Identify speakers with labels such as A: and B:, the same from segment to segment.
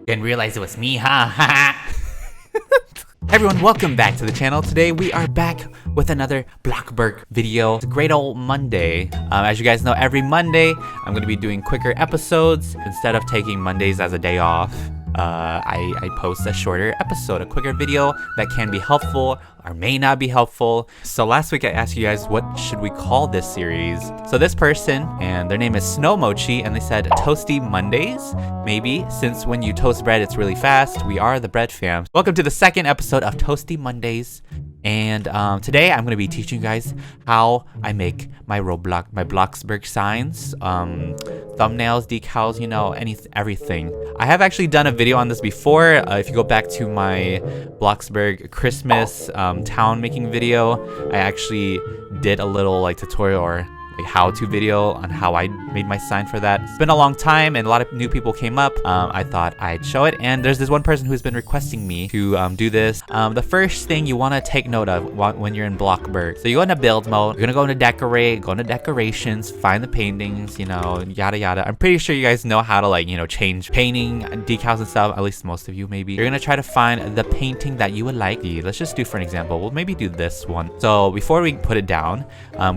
A: Didn't realize it was me, huh? Everyone, welcome back to the channel. Today we are back with another Blockburg video. It's a great old Monday. As you guys know, every Monday I'm going to be doing quicker episodes. Instead of taking Mondays as a day off, I post a shorter episode, a quicker video that can be helpful or may not be helpful. So last week I asked you guys, what should we call this series? So this person, and their name is Snow Mochi, and they said Toasty Mondays. Maybe, since when you toast bread it's really fast. We are the bread fam. Welcome to the second episode of Toasty Mondays. And today I'm going to be teaching you guys how I make my Bloxburg signs, thumbnails, decals, you know, everything. I have actually done a video on this before. If you go back to my Bloxburg Christmas town making video, I actually did a little like tutorial or how-to video on how I made my sign for that. It's been a long time and a lot of new people came up. I thought I'd show it, and there's this one person who's been requesting me to do this. The first thing you want to take note of when you're in Blockburg, so you go into build mode, you're gonna go into decorate, go into decorations, find the paintings, you know, yada yada. I'm pretty sure you guys know how to, like, you know, change painting decals and stuff, at least most of you maybe. You're gonna try to find the painting that you would like. Let's just do, for an example, we'll maybe do this one. So before we put it down,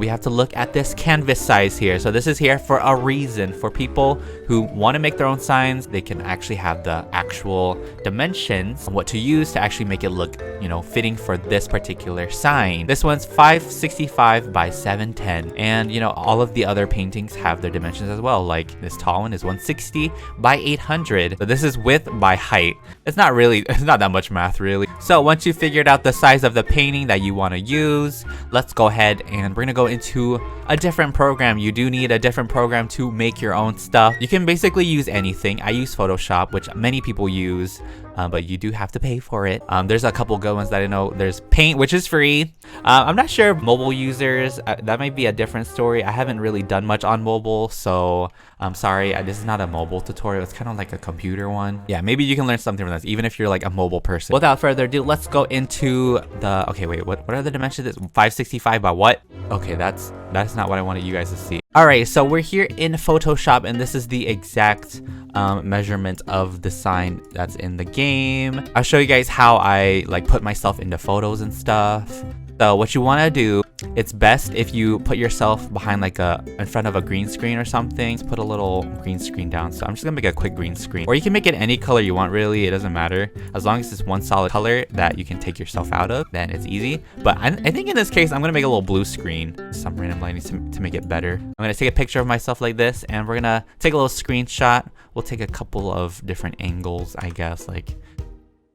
A: we have to look at this canvas size here. So this is here for a reason. For people who want to make their own signs, they can actually have the actual dimensions on what to use to actually make it look, you know, fitting for this particular sign. This one's 565 by 710, and you know, all of the other paintings have their dimensions as well. Like this tall one is 160 by 800. So this is width by height. It's not that much math really. So once you figured out the size of the painting that you want to use, let's go ahead and we're gonna go into a different program. You do need a different program to make your own stuff. You can basically use anything. I use Photoshop, which many people use, but you do have to pay for it. There's a couple good ones that I know. There's Paint, which is free. I'm not sure mobile users, that might be a different story. I haven't really done much on mobile, so I'm sorry, this is not a mobile tutorial. It's kind of like a computer one. Yeah, maybe you can learn something from this, even if you're like a mobile person. Without further ado, let's go into the, okay, wait, what are the dimensions? It's 565 by what? Okay, that's not what I wanted you guys to see. All right, so we're here in Photoshop, and this is the exact measurement of the sign that's in the game. I'll show you guys how I like put myself into photos and stuff. So what you want to do, it's best if you put yourself behind like in front of a green screen or something. Just put a little green screen down. So I'm just gonna make a quick green screen, or you can make it any color you want really. It doesn't matter, as long as it's one solid color that you can take yourself out of, then it's easy. But I think in this case I'm gonna make a little blue screen, some random lighting to make it better. I'm gonna take a picture of myself like this, and we're gonna take a little screenshot. We'll take a couple of different angles, I guess. Like,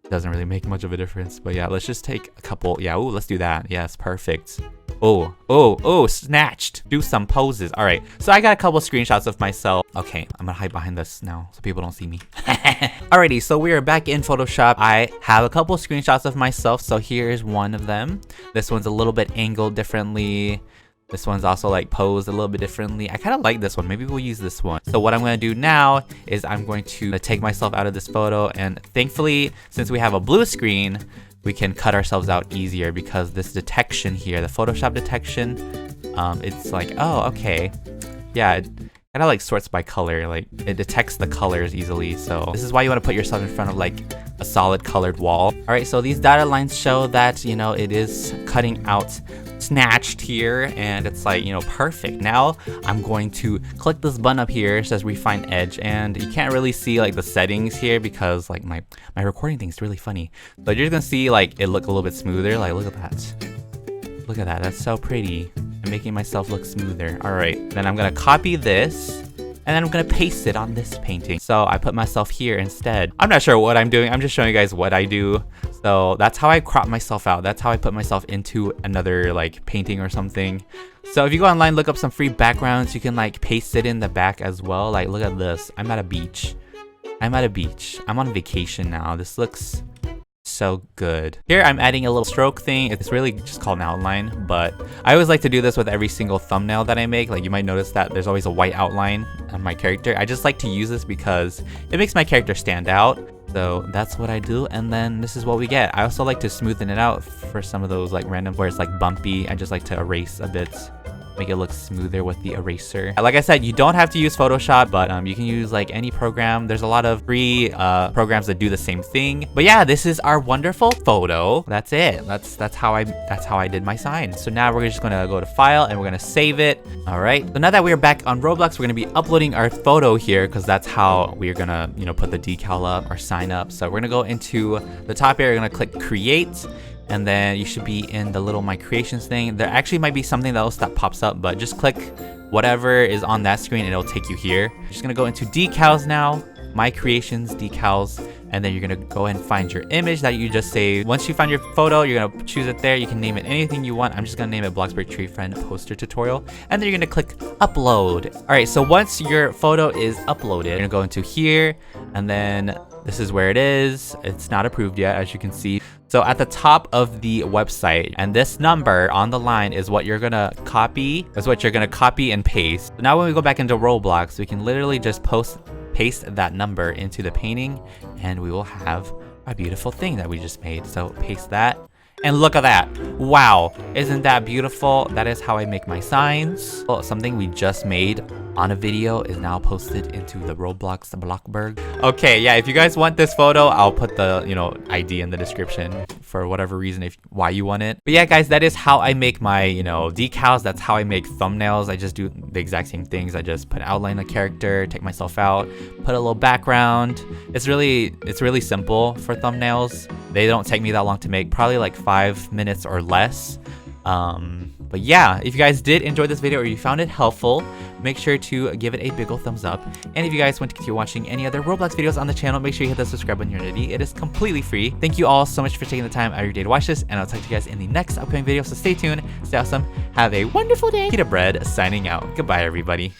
A: doesn't really make much of a difference, but yeah, let's just take a couple. Yeah, ooh, let's do that. Yes, perfect. Oh, snatched. Do some poses. All right, so I got a couple screenshots of myself. Okay, I'm gonna hide behind this now so people don't see me. Alrighty, so we are back in Photoshop. I have a couple screenshots of myself, so here's one of them. This one's a little bit angled differently. This one's also like posed a little bit differently. I kind of like this one. Maybe we'll use this one. So what I'm going to do now is I'm going to take myself out of this photo, and thankfully, since we have a blue screen, we can cut ourselves out easier, because this detection here, the Photoshop detection, it's like, oh, okay. Yeah, it kind of like sorts by color. Like, it detects the colors easily. So this is why you want to put yourself in front of like a solid colored wall. All right, so these dotted lines show that, you know, it is cutting out snatched here, and it's like, you know, perfect. Now I'm going to click this button up here. It says refine edge, and you can't really see like the settings here because like my recording thing is really funny, but you're just gonna see like it look a little bit smoother. Like, look at that, that's so pretty. I'm making myself look smoother. All right, then I'm gonna copy this, and then I'm gonna paste it on this painting. So I put myself here instead. I'm not sure what I'm doing. I'm just showing you guys what I do. So that's how I crop myself out. That's how I put myself into another like painting or something. So if you go online, look up some free backgrounds, you can like paste it in the back as well. Like, look at this. I'm at a beach. I'm on vacation now. This looks so good. Here I'm adding a little stroke thing. It's really just called an outline, but I always like to do this with every single thumbnail that I make. Like, you might notice that there's always a white outline on my character. I just like to use this because it makes my character stand out. So that's what I do, and then this is what we get. I also like to smoothen it out for some of those like random where it's like bumpy. I just like to erase a bit make it look smoother with the eraser. Like I said, you don't have to use Photoshop, but you can use like any program. There's a lot of free programs that do the same thing. But yeah, this is our wonderful photo. That's it. That's how I did my sign. So now we're just gonna go to file and we're gonna save it. All right. So now that we are back on Roblox, we're gonna be uploading our photo here because that's how we're gonna, you know, put the decal up or sign up. So we're gonna go into the top area. We're gonna click create. And then you should be in the little my creations thing. There actually might be something else that pops up, but just click whatever is on that screen and it'll take you here. You're just gonna go into decals now, my creations, decals, and then you're gonna go ahead and find your image that you just saved. Once you find your photo, you're gonna choose it there. You can name it anything you want. I'm just gonna name it Bloxburg Tree Friend Poster Tutorial. And then you're gonna click upload. All right, so once your photo is uploaded, you're gonna go into here, and then this is where it is. It's not approved yet, as you can see. So at the top of the website, and this number on the line is what you're gonna copy, and paste. So now when we go back into Roblox, we can literally just paste that number into the painting, and we will have a beautiful thing that we just made. So paste that. And look at that. Wow, isn't that beautiful? That is how I make my signs. Well, something we just made on a video is now posted into the Roblox Blockburg. Okay, yeah, if you guys want this photo, I'll put the, you know, ID in the description for whatever reason, why you want it. But yeah, guys, that is how I make my, you know, decals. That's how I make thumbnails. I just do the exact same things. I just put outline the character, take myself out, put a little background. It's really simple for thumbnails. They don't take me that long to make, probably like 5 minutes or less. But yeah, if you guys did enjoy this video or you found it helpful, make sure to give it a big ol' thumbs up. And if you guys want to continue watching any other Roblox videos on the channel, make sure you hit the subscribe button here. It is completely free. Thank you all so much for taking the time out of your day to watch this, and I'll talk to you guys in the next upcoming video. So stay tuned, stay awesome, have a wonderful day. Pita Bread signing out. Goodbye, everybody.